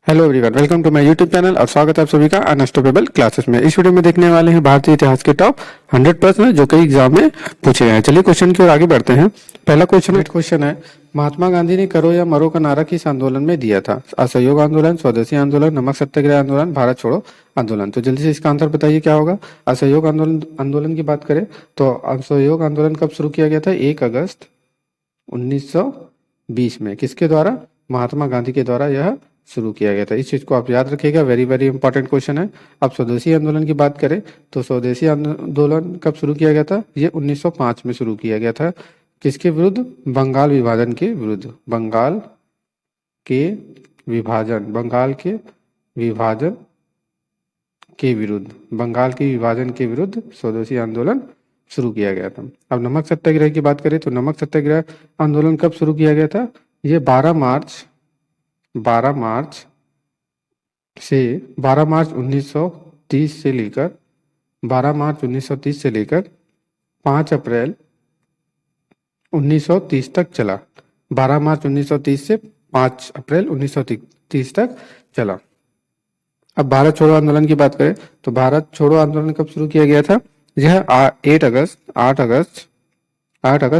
Hello everyone, welcome to my YouTube channel और स्वागत है आप सभी का अनस्टॉपेबल क्लासेस में। इस वीडियो में देखने वाले हैं भारतीय इतिहास के टॉप 100 प्रश्न जो कई एग्जाम में पूछे गए हैं। चलिए क्वेश्चन की ओर आगे बढ़ते हैं। पहला क्वेश्चन है महात्मा गांधी ने करो या मरो का नारा किस आंदोलन में दिया था? असहयोग आंदोलन, स्वदेशी आंदोलन, नमक सत्याग्रह आंदोलन, भारत छोड़ो आंदोलन। तो जल्दी से इसका आंसर बताइए क्या होगा। असहयोग आंदोलन की बात करें तो असहयोग आंदोलन कब शुरू किया गया था? 1 अगस्त 1920 में। किसके द्वारा? महात्मा गांधी के द्वारा यह शुरू किया गया था। इस चीज को आप याद रखिएगा, वेरी वेरी इंपॉर्टेंट क्वेश्चन है। अब स्वदेशी आंदोलन की बात करें तो स्वदेशी आंदोलन कब शुरू किया गया था? ये 1905 में शुरू किया गया था। किसके विरुद्ध? बंगाल विभाजन के विरुद्ध। बंगाल के विभाजन के विरुद्ध स्वदेशी आंदोलन शुरू किया गया था। अब नमक सत्याग्रह की बात करें तो नमक सत्याग्रह आंदोलन कब शुरू किया गया था? ये 12 मार्च 1930 से लेकर 5 अप्रैल 1930 तक चला। 12 मार्च 1930 से 5 अप्रैल 1930 तक चला। अब भारत छोड़ो आंदोलन की बात करें तो भारत छोड़ो आंदोलन कब शुरू किया गया था? यह 8 अगस्त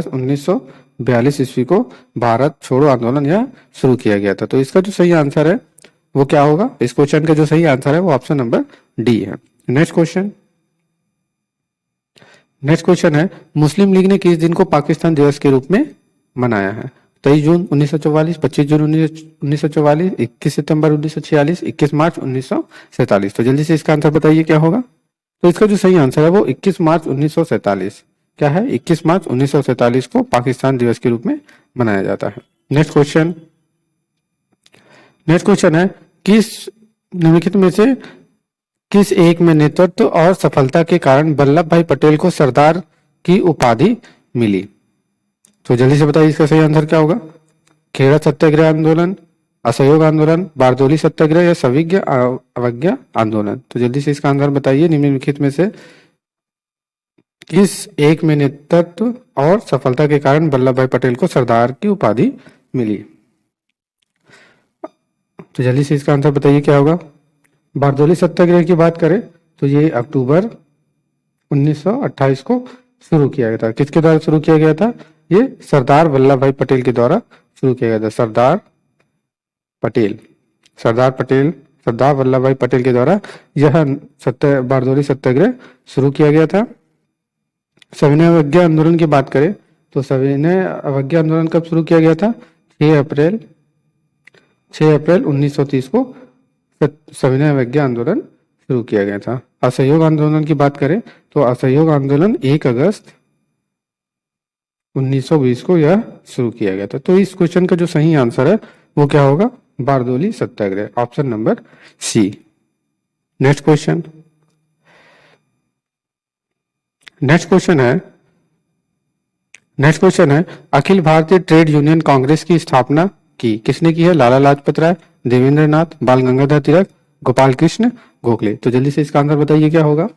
1942 ईस्वी को भारत छोड़ो आंदोलन यह शुरू किया गया था। तो इसका जो सही आंसर है वो क्या होगा? इस क्वेश्चन का जो सही आंसर है वो ऑप्शन नंबर डी है। नेक्स्ट क्वेश्चन है मुस्लिम लीग ने किस दिन को पाकिस्तान दिवस के रूप में मनाया है? 23 जून 1944, 25 जून 1944, 21 सितंबर 1946, 21 मार्च 1947। तो जल्दी से इसका आंसर बताइए क्या होगा। तो इसका जो सही आंसर है वो 21 मार्च 1947 क्या है? 21 मार्च 1947 को पाकिस्तान दिवस के रूप में मनाया जाता है। नेक्स्ट क्वेश्चन है किस निम्नलिखित में से किस एक में नेतृत्व और सफलता के कारण वल्लभ भाई पटेल को सरदार की उपाधि मिली? तो जल्दी से बताइए इसका सही आंसर क्या होगा। खेड़ा सत्याग्रह आंदोलन, असहयोग आंदोलन, बारदोली सत्याग्रह या सविज्ञ अवज्ञा आंदोलन। तो जल्दी से इसका आंसर बताइए निम्नलिखित में से किस एक में नेतृत्व और सफलता के कारण वल्लभ भाई पटेल को सरदार की उपाधि मिली? तो जल्दी से इसका आंसर बताइए क्या होगा। बारदोली सत्याग्रह की बात करें तो ये अक्टूबर 1928 को शुरू किया गया था। किसके द्वारा शुरू किया गया था? ये सरदार वल्लभ भाई पटेल के द्वारा शुरू किया गया था। सरदार वल्लभ भाई पटेल के द्वारा यह बारदोली सत्याग्रह शुरू किया गया था। सविनय अवज्ञा आंदोलन की बात करें तो सविनय अवज्ञा आंदोलन कब शुरू किया गया था? 6 अप्रैल 1930 को सविनय अवज्ञा आंदोलन शुरू किया गया था। असहयोग आंदोलन की बात करें तो असहयोग आंदोलन 1 अगस्त 1920 को यह शुरू किया गया था। तो इस क्वेश्चन का जो सही आंसर है वो क्या होगा? Bardoli Satyagraha, option number C. Next question है अखिल भारतीय ट्रेड यूनियन कांग्रेस की स्थापना किसने की है? लाला लाजपत राय, देवेंद्र नाथ, बाल गंगाधर तिलक, गोपाल कृष्ण गोखले। तो जल्दी से इसका आंसर बताइए क्या होगा।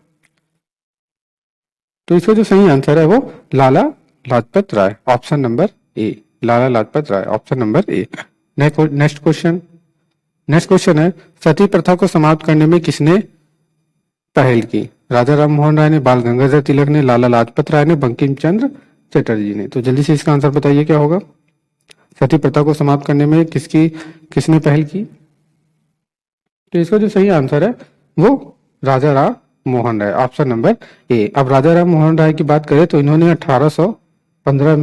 तो इसका जो सही आंसर है वो Lala Lajpat Rai, option number A. Lala Lajpat Rai, option number A. Next question है सती प्रथा को समाप्त करने में किसने पहल की? राजा राम मोहन राय ने, बाल गंगाधर तिलक ने, लाला लाजपत राय ने, बंकिम चंद्र चटर्जी ने। तो जल्दी से इसका आंसर बताइए क्या होगा। सती प्रथा को समाप्त करने में किसने पहल की? तो इसका जो सही आंसर है वो राजा राम मोहन राय, ऑप्शन नंबर ए। अब राजा राम मोहन राय की बात करें तो इन्होंने 1815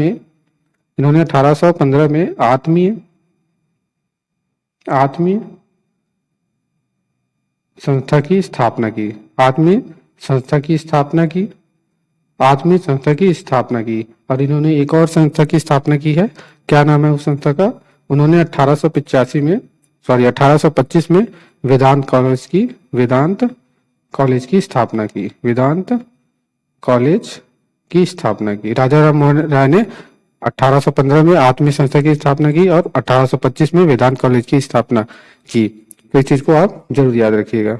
में आत्मीय संस्था की स्थापना की और इन्होंने एक और संस्था की स्थापना की है। क्या नाम है उस संस्था का? उन्होंने 1825 में वेदांत कॉलेज की स्थापना की। राजा राम मोहन राय ने 1815 में आत्मीय संस्था की स्थापना की और 1825 में वेदांत कॉलेज की स्थापना की। तो इस चीज को आप जरूर याद रखिएगा।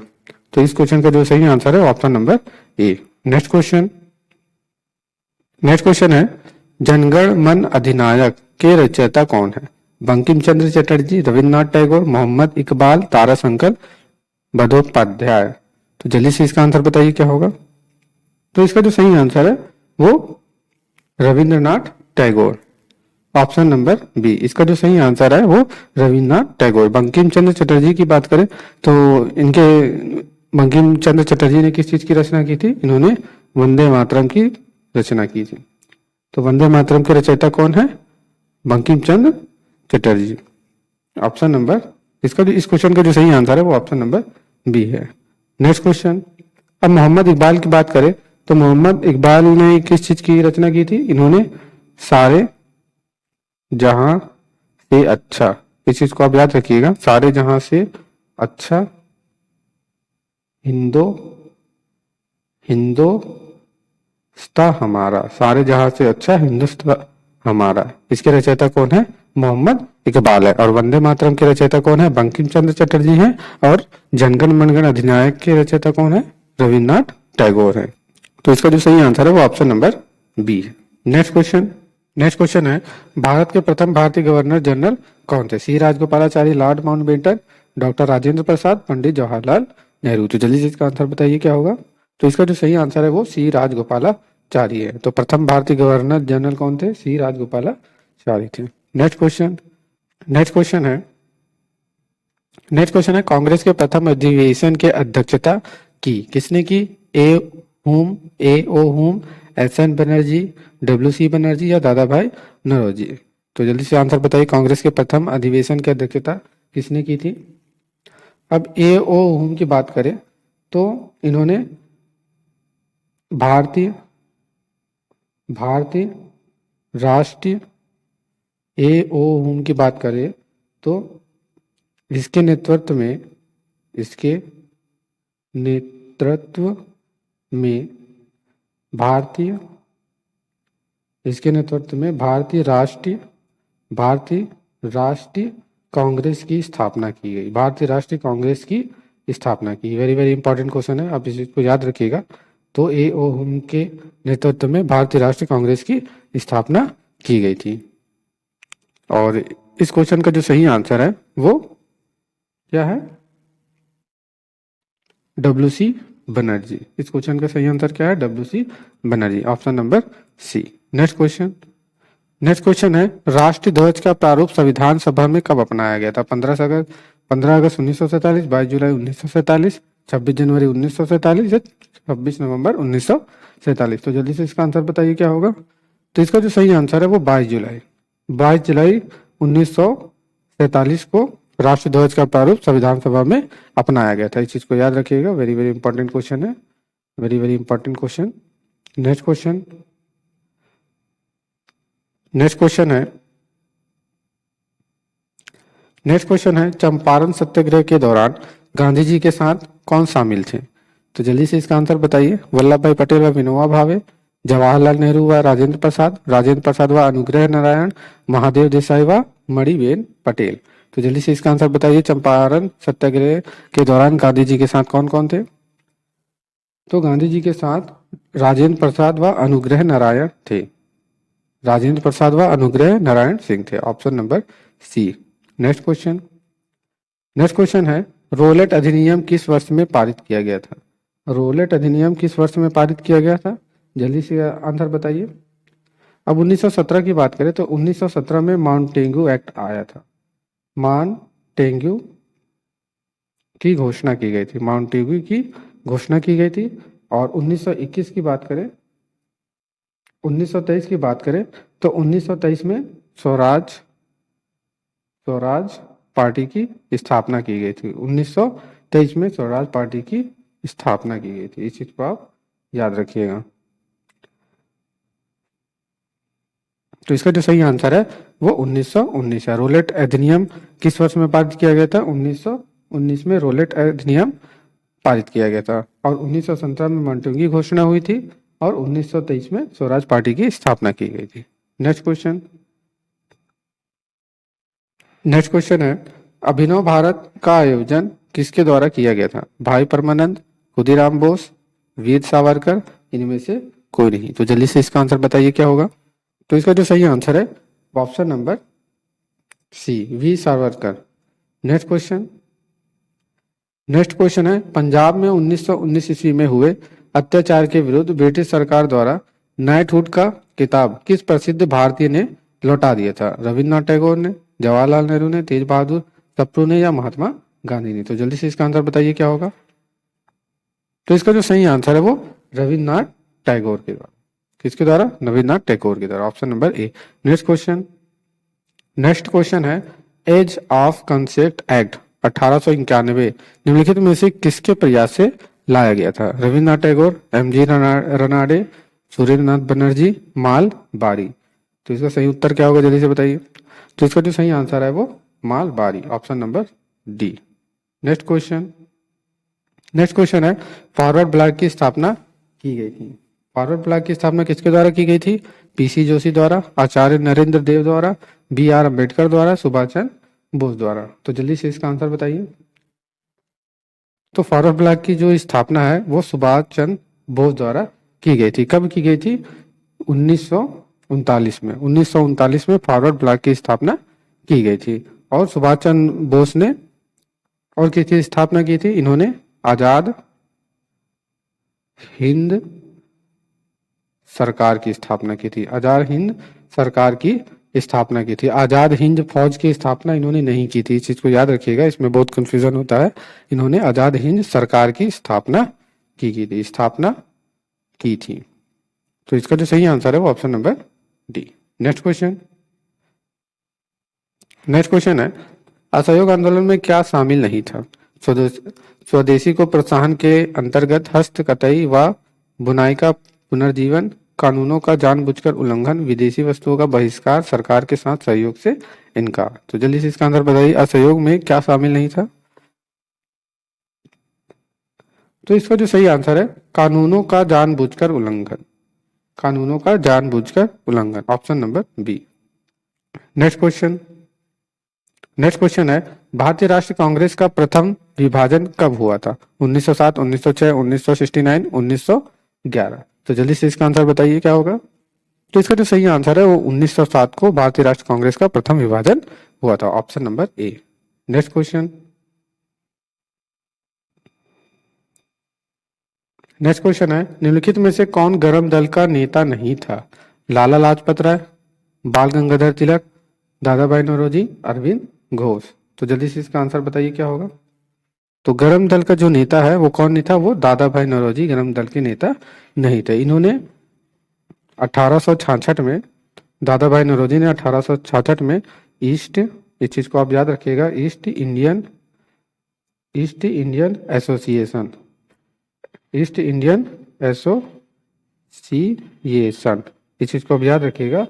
तो इस क्वेश्चन का जो सही आंसर है option number A. Next question है जनगण मन अधिनायक के रचयिता कौन है? बंकिम चंद्र चटर्जी, रविन्द्रनाथ टैगोर, मोहम्मद इकबाल, ताराशंकर बंदोपाध्याय। तो जल्दी से इसका आंसर बताइए क्या होगा। तो इसका जो सही आंसर है वो Rabindranath Tagore, option number B. इसका जो सही आंसर है वो रविन्द्रनाथ टैगोर। बंकिम चंद्र चटर्जी की बात करें तो इनके बंकिम चंद्र चटर्जी ने किस चीज की रचना की थी, इन्होंने वंदे मातरम की रचना की थी। तो वंदे मातरम के रचयिता कौन है, बंकिम चंद्र चटर्जी। ऑप्शन नंबर, इसका जो इस क्वेश्चन का जो सही आंसर है वो ऑप्शन नंबर बी है। नेक्स्ट क्वेश्चन, अब मोहम्मद इकबाल की बात करें तो मोहम्मद इकबाल ने किस चीज की रचना की थी, इन्होंने सारे जहां से अच्छा, इस चीज को आप याद रखिएगा, सारे जहां से अच्छा हिंदुस्तान हमारा, सारे जहां से अच्छा हिंदुस्तान हमारा, इसके रचयिता कौन है, मोहम्मद इकबाल है। और वंदे मातरम के रचयिता कौन है, बंकिम चंद्र चटर्जी हैं। और जनगण मनगण अधिनायक के रचयिता कौन है, रविन्द्रनाथ टैगोर है। तो इसका जो सही आंसर है वो ऑप्शन नंबर बी है। नेक्स्ट क्वेश्चन है, भारत के प्रथम भारतीय गवर्नर जनरल कौन थे, C Rajagopalachari, Lord Mountbatten, doctor Rajendra Prasad, Pandit Jawaharlal Nehru. तो जल्दी से इसका आंसर बताइए क्या होगा। तो इसका जो सही आंसर है वो सी राजगोपालाचारी है। तो प्रथम भारतीय गवर्नर जनरल कौन थे, सी राजगोपालाचारी थे। नेक्स्ट क्वेश्चन है कांग्रेस के प्रथम अधिवेशन के अध्यक्षता की किसने की, A O Hume, S N Banerjee, W C Banerjee या दादा भाई नौरोजी। तो जल्दी से आंसर बताइए, कांग्रेस के प्रथम अधिवेशन की अध्यक्षता किसने की थी। अब ए ओ हुम की बात करें तो इन्होंने भारतीय राष्ट्रीय, ए ओ हुम की बात करें तो इसके नेतृत्व में भारतीय राष्ट्रीय कांग्रेस की स्थापना की गई, भारतीय राष्ट्रीय कांग्रेस की स्थापना की। वेरी वेरी इंपॉर्टेंट क्वेश्चन है, आप इस चीज को याद रखिएगा। तो ए ओ हुम के नेतृत्व में भारतीय राष्ट्रीय कांग्रेस की स्थापना की गई थी। और इस क्वेश्चन का जो सही आंसर है वो क्या है, डब्ल्यू सी बनर्जी। इस क्वेश्चन का सही आंसर क्या है, W C Banerjee, option number C. Next question है, राष्ट्रीय ध्वज का प्रारूप संविधान सभा में कब अपनाया गया था, 15 अगस्त 1947, 22 जुलाई 1947, 26 जनवरी 1947 या 26 नवंबर 1947। तो जल्दी से इसका आंसर बताइए क्या होगा। तो इसका जो सही आंसर है वो 22 जुलाई 1947 को राष्ट्रीय ध्वज का प्रारूप संविधान सभा में अपनाया गया था। इस चीज को याद रखिएगा, वेरी वेरी इंपॉर्टेंट क्वेश्चन है, very very important question. Next question है, चंपारण सत्याग्रह के दौरान गांधी जी के साथ कौन शामिल थे। तो जल्दी से इसका आंसर बताइए, वल्लभ भाई पटेल व विनोबा भावे, जवाहरलाल नेहरू व राजेंद्र प्रसाद व अनुग्रह नारायण, महादेव देसाई व मणिबेन पटेल। तो जल्दी से इसका आंसर बताइए, चंपारण सत्याग्रह के दौरान गांधी जी के साथ कौन कौन थे। तो गांधी जी के साथ राजेंद्र प्रसाद व अनुग्रह नारायण थे, राजेंद्र प्रसाद व अनुग्रह नारायण सिंह थे, option number C. Next question है, रोलेट अधिनियम किस वर्ष में पारित किया गया था, रोलेट अधिनियम किस वर्ष में पारित किया गया था, जल्दी से आंसर बताइए। अब 1917 की बात करें तो 1917 में माउंटेगू एक्ट आया था, माउंटेगू की घोषणा की गई थी, माउंटेगू की घोषणा की गई थी। और 1923 की बात करें तो 1923 में स्वराज पार्टी की स्थापना की गई थी, 1923 में स्वराज पार्टी की स्थापना की गई थी। इस चीज को आप याद रखिएगा। तो इसका जो सही आंसर है वो 1919 है। रोलेट अधिनियम किस वर्ष में पारित किया गया था, 1919 में रोलेट अधिनियम पारित किया गया था। और 1917 में माउंटेगू की घोषणा हुई थी और 1923 में स्वराज पार्टी की स्थापना की गई थी। नेक्स्ट क्वेश्चन है, अभिनव भारत का आयोजन किसके द्वारा किया गया था, भाई परमानंद, खुदीराम बोस, वीर सावरकर, इनमें से कोई नहीं। तो जल्दी से इसका आंसर बताइए क्या होगा। तो इसका जो सही आंसर है option number C V Savarkar. Next question, next question है पंजाब में 1919 ईस्वी में हुए अत्याचार के विरुद्ध ब्रिटिश सरकार द्वारा नाइटहुड का किताब किस प्रसिद्ध भारतीय ने लौटा दिया था? रविन्द्रनाथ टैगोर ने, जवाहरलाल नेहरू ने, तेज बहादुर सप्रू ने या महात्मा गांधी ने? तो जल्दी से इसका आंसर बताइए क्या होगा। तो इसका जो सही आंसर है वो रविन्द्रनाथ टैगोर के द्वारा। किसके द्वारा? रविन्द्रनाथ टैगोर के द्वारा। Option number A. Next question, next question है एज ऑफ कंसेप्ट एक्ट 1891 निम्नलिखित में से किसके प्रयास से लाया गया था? रविन्द्रनाथ टैगोर, एमजी रनाडे, सुरेंद्रनाथ बनर्जी, माल बारी। तो इसका सही उत्तर क्या होगा जल्दी से बताइए। तो इसका जो सही आंसर है वो माल बारी। Option number D. Next question, next question है फॉरवर्ड ब्लॉक की स्थापना की गई थी। फॉरवर्ड ब्लॉक की स्थापना किसके द्वारा की गई थी? पीसी जोशी द्वारा, आचार्य नरेंद्र देव द्वारा, बी आर अम्बेडकर द्वारा, सुभाष चंद्र बोस द्वारा। तो जल्दी से इसका आंसर बताइए। तो फॉरवर्ड ब्लॉक की जो स्थापना है वो सुभाष चंद्र बोस द्वारा की गई थी। कब की गई थी? 1939 में। 1939 में फॉरवर्ड ब्लॉक की स्थापना की गई थी। और सुभाष चंद्र बोस ने और किसकी स्थापना की थी? इन्होंने आजाद हिंद सरकार की स्थापना की थी। आजाद हिंद सरकार की स्थापना की थी। आजाद हिंद फौज की स्थापना इन्होंने नहीं की थी। इस चीज को याद रखिएगा, इसमें बहुत कंफ्यूजन होता है। इन्होंने आजाद हिंद सरकार की स्थापना की थी, स्थापना की थी। तो इसका जो सही आंसर है वो option number D. Next question, next question है असहयोग आंदोलन में क्या शामिल नहीं था? स्वदेशी को प्रोत्साहन के अंतर्गत हस्तकताई व बुनाई का पुनर्जीवन, कानूनों का जानबूझकर उल्लंघन, विदेशी वस्तुओं का बहिष्कार, सरकार के साथ सहयोग से इनकार। तो जल्दी से इसका आंसर बताइए, असहयोग में क्या शामिल नहीं था? तो इसका जो सही आंसर है कानूनों का जानबूझकर उल्लंघन। कानूनों का जानबूझकर उल्लंघन। Option number B. Next question, next question है भारतीय राष्ट्रीय कांग्रेस का प्रथम विभाजन कब हुआ था? 1907, 1906, 1969, 1911। तो जल्दी से इसका आंसर बताइए क्या होगा। तो इसका जो सही आंसर है वो 1907 को भारतीय राष्ट्रीय कांग्रेस का प्रथम विभाजन हुआ था। Option number A. Next question, next question है निम्नलिखित में से कौन गरम दल का नेता नहीं था? लाला लाजपत राय, बाल गंगाधर तिलक, दादा भाई नौरोजी, अरविंद घोष। तो जल्दी से इसका आंसर बताइए क्या होगा। तो गरम दल का जो नेता है वो कौन नहीं था? वो दादा भाई नौरोजी गरम दल के नेता नहीं थे। इन्होंने 1866 में, दादा भाई नौरोजी ने 1866 में ईस्ट, इस चीज को आप याद रखिएगा, east Indian association, east Indian association, इस चीज को आप याद रखिएगा।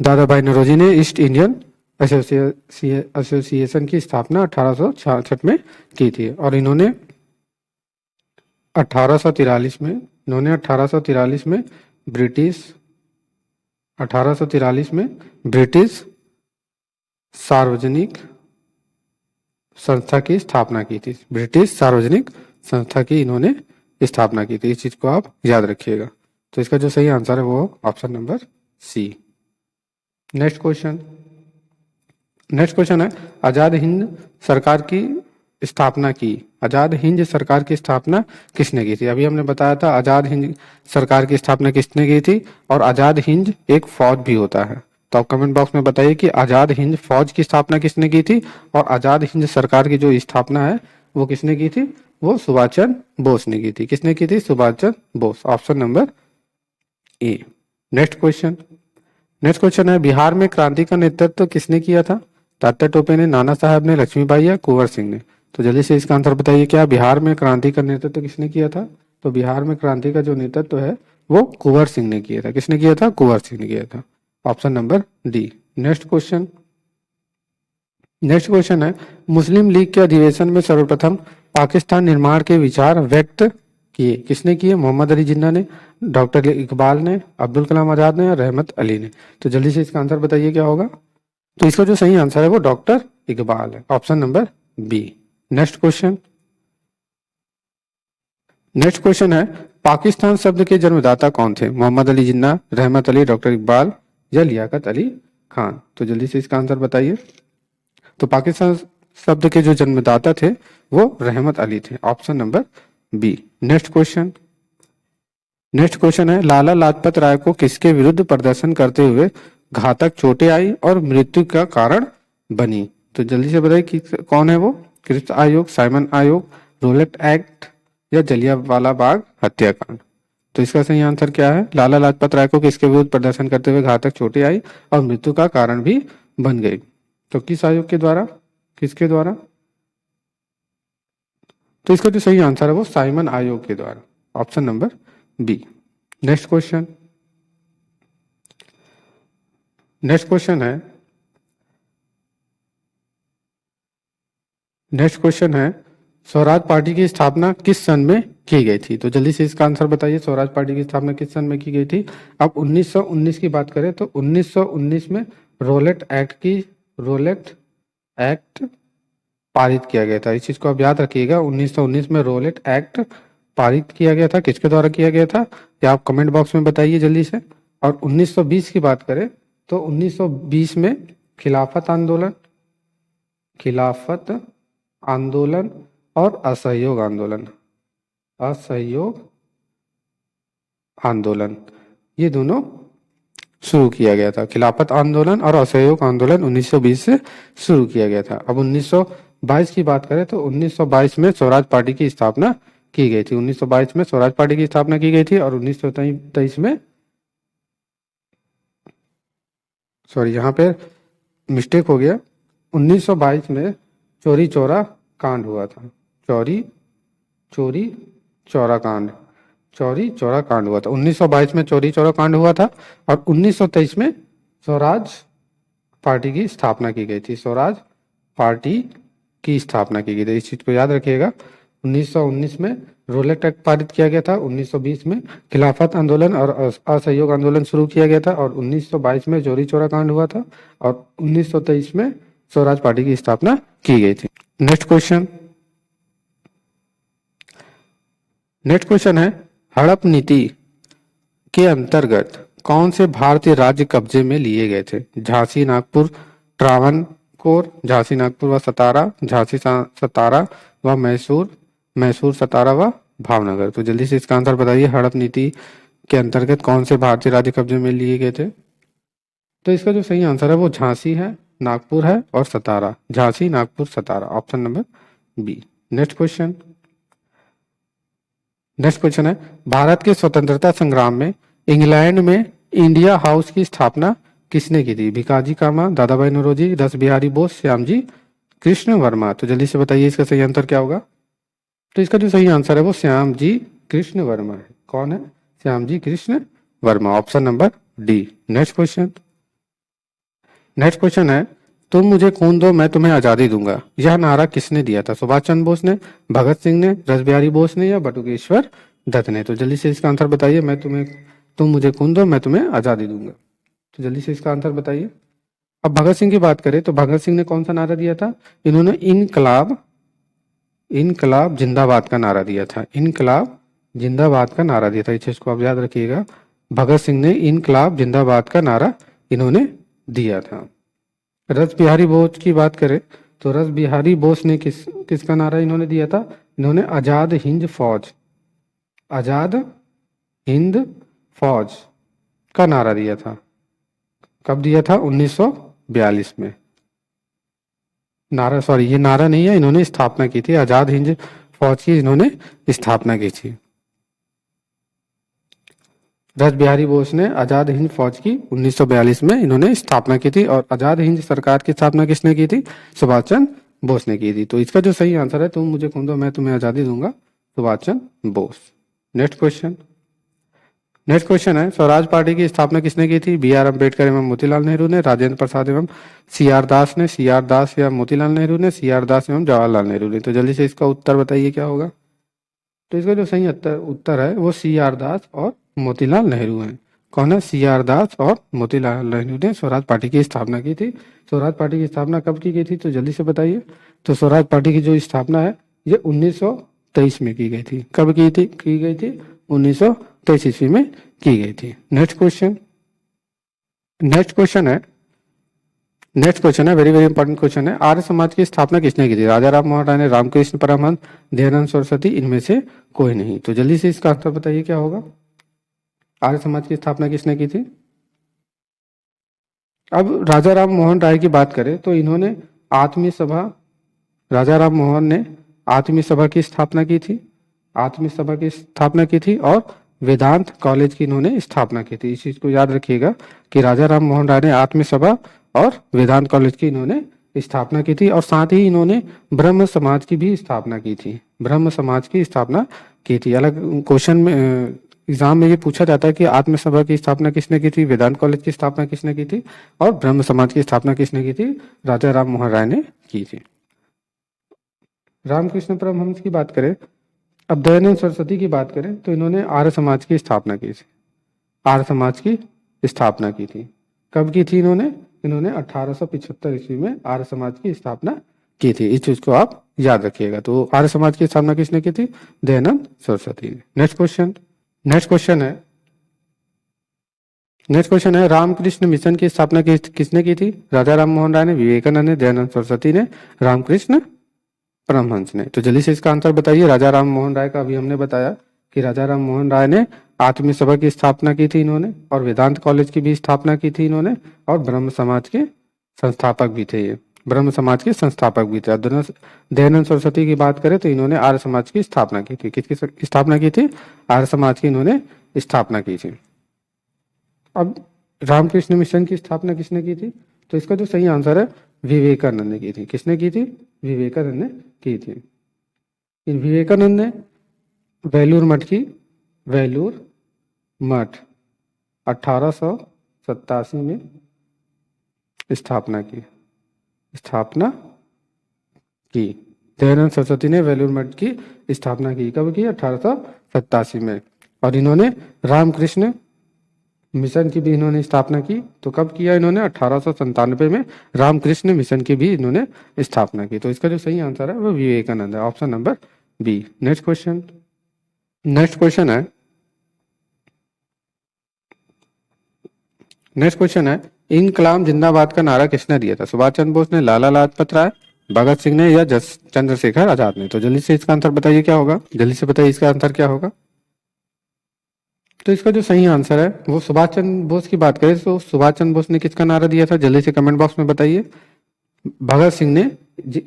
दादा भाई नौरोजी ने ईस्ट इंडियन एसोसिएशन की स्थापना 1866 में की थी। और इन्होंने 1843 में, ब्रिटिश सार्वजनिक संस्था की स्थापना की थी। ब्रिटिश सार्वजनिक संस्था की इन्होंने स्थापना की थी। इस चीज को आप याद रखिएगा। तो इसका जो सही आंसर है वो option number C. Next question, next question है आजाद हिंद सरकार की स्थापना की, आजाद हिंद सरकार की स्थापना किसने की थी? अभी हमने बताया था आजाद हिंद सरकार की स्थापना किसने की थी। और आजाद हिंद एक फौज भी होता है। तो आप कमेंट बॉक्स में बताइए कि आजाद हिंद फौज की स्थापना किसने की थी और आजाद हिंद सरकार की जो स्थापना है वो किसने की थी? वो सुभाष चंद्र बोस ने की थी। किसने की थी? Subhash Chandra Bose. Option number A. Next question, next question है बिहार में क्रांति का नेतृत्व किसने किया था? तात्या टोपे ने, नाना साहब ने, लक्ष्मीबाई या कुंवर सिंह ने? तो जल्दी से इसका आंसर बताइए क्या बिहार में क्रांति का नेतृत्व किसने किया था? तो बिहार में क्रांति का जो नेतृत्व है वो कुंवर सिंह ने किया था। किसने किया था? कुंवर सिंह ने किया था। Option number D. Next question, next question है मुस्लिम लीग के अधिवेशन में सर्वप्रथम पाकिस्तान निर्माण के विचार व्यक्त किए किसने किए? मोहम्मद अली जिन्ना ने, डॉक्टर इकबाल ने, अब्दुल कलाम आजाद ने या रहमत अली ने? तो जल्दी से इसका आंसर बताइए क्या होगा। तो इसका जो सही आंसर है वो डॉक्टर इकबाल है। Option number B. Next question, next question है पाकिस्तान शब्द के जन्मदाता कौन थे? मोहम्मद अली जिन्ना, रहमत अली, डॉक्टर इकबाल या लियाकत अली खान। तो जल्दी से इसका आंसर बताइए। तो पाकिस्तान शब्द के जो जन्मदाता थे वो रहमत अली थे। Option number B. Next question. Next question है लाला लाजपत राय को किसके विरुद्ध प्रदर्शन करते हुए घातक चोटें आई और मृत्यु का कारण बनी। तो जल्दी से बताइए कि कौन है वो। क्रिप्स आयोग, साइमन आयोग, रोलेट एक्ट या जलियांवाला बाग हत्याकांड। तो इसका सही आंसर क्या है। लाला लाजपत राय को किसके विरुद्ध प्रदर्शन करते हुए घातक चोटें आई और मृत्यु का कारण भी बन गई। तो किस आयोग के द्वारा, किसके द्वारा। तो इसका जो सही आंसर है वो साइमन आयोग के द्वारा। Option number B. Next question. Next question है स्वराज पार्टी की स्थापना किस सन में की गई थी। तो जल्दी से इसका आंसर बताइए। स्वराज पार्टी की स्थापना किस सन में की गई थी। अब 1919 की बात करें तो 1919 में रोलेट एक्ट पारित किया गया था। इस चीज को आप याद रखिएगा। 1919 में रोलेट एक्ट पारित किया गया था। किसके द्वारा किया गया था या आप कमेंट बॉक्स में बताइए जल्दी से। और 1920 की बात करें तो 1920 में खिलाफत आंदोलन और असहयोग आंदोलन ये दोनों शुरू किया गया था। खिलाफत आंदोलन और असहयोग आंदोलन 1920 से शुरू किया गया था। अब 1922 की बात करें तो 1922 में स्वराज पार्टी की स्थापना की गई थी। 1922 में स्वराज पार्टी की स्थापना की गई थी और 1923 में, सॉरी यहाँ पे मिस्टेक हो गया, 1922 में चोरी चौरा कांड हुआ था। चोरी चौरा कांड हुआ था। 1922 में चोरी चौरा कांड हुआ था और 1923 में स्वराज पार्टी की स्थापना की गई थी। स्वराज पार्टी की स्थापना की गई थी। इस चीज को याद रखिएगा। 1919 में रोलेट एक्ट पारित किया गया था। 1920 में खिलाफत आंदोलन और असहयोग आंदोलन शुरू किया गया था और 1922 में चोरी चौरा कांड हुआ था और 1923 में स्वराज पार्टी की स्थापना की गई थी। नेक्स्ट क्वेश्चन है हड़प नीति के अंतर्गत कौन से भारतीय राज्य कब्जे में लिए गए थे। झांसी, नागपुर, ट्रावनकोर, झांसी, नागपुर व सतारा, झांसी, सतारा व मैसूर, सतारा व भावनगर। तो जल्दी से इसका आंसर बताइए। हड़प नीति के अंतर्गत कौन से भारतीय राज्य कब्जे में लिए गए थे। तो इसका जो सही आंसर है वो झांसी है, नागपुर है और Satara. Jhansi, Nagpur, Satara. Option number B. Next question है भारत के स्वतंत्रता संग्राम में इंग्लैंड में इंडिया हाउस की स्थापना किसने की थी। भिकाजी कामा, दादा भाई नौरोजी, रास बिहारी बोस, श्यामजी कृष्ण वर्मा। तो जल्दी से बताइए इसका सही आंसर क्या होगा। तो इसका जो सही आंसर है वो श्यामजी कृष्ण वर्मा है। कौन है। Shyamji Krishna Verma. Option number D. Next question है तुम मुझे खून दो मैं तुम्हें आजादी दूंगा। यह नारा किसने दिया था। सुभाष चंद्र बोस ने, भगत सिंह ने, रास बिहारी बोस ने या बटुकेश्वर दत्त ने। तो जल्दी से इसका आंसर बताइए। तुम मुझे खून दो मैं तुम्हें आजादी दूंगा। तो जल्दी से इसका आंसर बताइए। अब भगत सिंह की बात करें तो भगत सिंह ने कौन सा नारा दिया था। इन्होंने इनकलाब जिंदाबाद का नारा दिया था। इनकलाब जिंदाबाद का नारा दिया था। इस चीज को आप याद रखिएगा। भगत सिंह ने इनकलाब जिंदाबाद का नारा इन्होंने दिया था। रास बिहारी बोस की बात करें तो रास बिहारी बोस ने किसका नारा इन्होंने दिया था। इन्होंने आजाद हिंद फौज का नारा दिया था। कब दिया था। 1942 में। ये नारा नहीं है, इन्होंने स्थापना की थी। आजाद हिंद फौज की इन्होंने स्थापना की थी। रास बिहारी बोस ने आजाद हिंद फौज की 1942 में इन्होंने स्थापना की थी और आजाद हिंद सरकार की स्थापना किसने की थी। सुभाष चंद्र बोस ने की थी। तो इसका जो सही आंसर है तुम मुझे खून दो मैं तुम्हें आजादी दूंगा, सुभाष चंद्र बोस। नेक्स्ट क्वेश्चन है स्वराज पार्टी की स्थापना किसने की थी। बी आर अम्बेडकर एवं मोतीलाल नेहरू ने, राजेंद्र प्रसाद एवं सी आर दास या मोतीलाल नेहरू ने, सी आर दास एवं जवाहरलाल नेहरू ने। तो जल्दी से इसका उत्तर बताइए क्या होगा। तो इसका जो सही उत्तर है वो सी आर दास और मोतीलाल नेहरू हैं। कौन है। सी आर दास और मोतीलाल नेहरू ने स्वराज पार्टी की स्थापना की थी। स्वराज पार्टी की स्थापना कब की गई थी तो जल्दी से बताइए। तो स्वराज पार्टी की जो स्थापना है ये 1923 में की गई थी। कब की गई थी 1923 ईस्वी में की गई थी। नेक्स्ट क्वेश्चन है नेक्स्ट क्वेश्चन है, वेरी वेरी इंपॉर्टेंट क्वेश्चन है। आर्य समाज की स्थापना किसने की थी? राजा राम मोहन राय ने, रामकृष्ण परमहंस, दयानंद सरस्वती, इनमें से कोई नहीं। तो जल्दी से इसका आंसर बताइए क्या होगा। आर्य समाज की स्थापना किसने की थी? अब राजा राम मोहन राय की बात करें तो इन्होंने आत्मीय सभा, राजा राम मोहन ने आत्मीय सभा की स्थापना की थी, आत्मीय सभा की स्थापना की थी, और वेदांत कॉलेज की इन्होंने स्थापना की थी। इस चीज को याद रखिएगा कि राजा राम मोहन राय ने आत्मीय सभा और वेदांत कॉलेज की इन्होंने स्थापना की थी, और साथ ही इन्होंने ब्रह्म समाज की भी स्थापना की थी, ब्रह्म समाज की स्थापना की थी। अलग क्वेश्चन में एग्जाम में ये पूछा जाता है कि आत्म सभा की स्थापना किसने की थी, वेदांत कॉलेज की स्थापना किसने की थी, और ब्रह्म समाज की स्थापना किसने की थी? राजा राम मोहन राय ने की थी। रामकृष्ण परमहंस की बात करें, अब दयानंद सरस्वती की बात करें तो इन्होंने आर्य समाज की स्थापना की थी, आर्य समाज की स्थापना की थी। कब की थी इन्होंने? इन्होंने 1875 ईस्वी में आर्य समाज की स्थापना की थी। इस चीज को आप याद रखिएगा। तो आर्य समाज की स्थापना किसने की थी? दयानंद सरस्वती ने। नेक्स्ट क्वेश्चन, नेक्स्ट क्वेश्चन है रामकृष्ण मिशन की स्थापना किसने की थी? राजा राम मोहन राय ने, विवेकानंद ने, दयानंद सरस्वती ने, रामकृष्ण परमहंस ने। तो जल्दी से इसका आंसर बताइए। राजा राम मोहन राय का अभी हमने बताया कि राजा राम मोहन राय ने आत्मीय सभा की स्थापना की थी इन्होंने, और वेदांत कॉलेज की भी स्थापना की थी इन्होंने, और ब्रह्म समाज के संस्थापक भी थे। ये ब्रह्म समाज के संस्थापक भी थे। दयानंद सरस्वती की बात करें तो इन्होंने आर्य समाज की स्थापना की थी। किसकी स्थापना की थी? आर्य समाज की इन्होंने स्थापना की थी। अब रामकृष्ण मिशन की स्थापना किसने की थी? तो इसका जो सही आंसर है विवेकानंद ने की थी। किसने की थी? विवेकानंद ने की थी। इन विवेकानंद ने वेलूर मठ 1887 में स्थापना की। दयानंद सरस्वती ने वेलूर मठ की स्थापना की। कब की? 1887 में। और इन्होंने रामकृष्ण मिशन की भी इन्होंने स्थापना की। तो कब किया इन्होंने? 1897 में रामकृष्ण मिशन की भी इन्होंने स्थापना की। तो इसका जो सही आंसर है वो विवेकानंद है, option number B. Next question है इनकलाब जिंदाबाद का नारा किसने दिया था? सुभाष चंद्र बोस ने, लाला लाजपत राय, भगत सिंह ने, या चंद्रशेखर आजाद ने। तो जल्दी से इसका आंसर बताइए क्या होगा। जल्दी से बताइए इसका आंसर क्या होगा। तो इसका जो सही आंसर है वो सुभाष चंद्र बोस की बात करें तो सुभाष चंद्र बोस ने किसका नारा दिया था? जल्दी से कमेंट बॉक्स में बताइए। भगत सिंह ने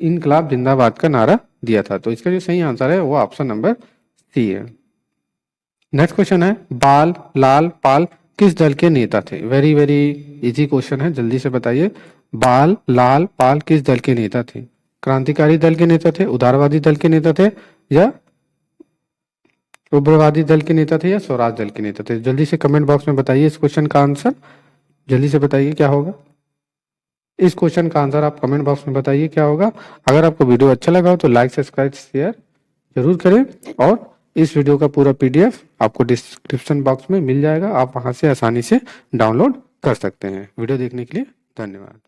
इनकलाब जिंदाबाद का नारा दिया था। तो इसका जो सही आंसर है वो ऑप्शन नंबर सी है। नेक्स्ट क्वेश्चन है बाल लाल पाल किस दल के नेता थे? वेरी वेरी इजी क्वेश्चन है, जल्दी से बताइए। बाल लाल पाल किस दल के नेता थे? क्रांतिकारी दल के नेता थे, उदारवादी दल के नेता थे, या उग्रवादी दल के नेता थे, या स्वराज दल के नेता थे? जल्दी से कमेंट बॉक्स में बताइए इस क्वेश्चन का आंसर। जल्दी से बताइए क्या होगा। इस क्वेश्चन का आंसर आप कमेंट बॉक्स में बताइए क्या होगा। अगर आपको वीडियो अच्छा लगा हो तो लाइक सब्सक्राइब शेयर जरूर करें, और इस वीडियो का पूरा PDF आपको डिस्क्रिप्शन बॉक्स में मिल जाएगा। आप वहां से आसानी से डाउनलोड कर सकते हैं। वीडियो देखने के लिए धन्यवाद।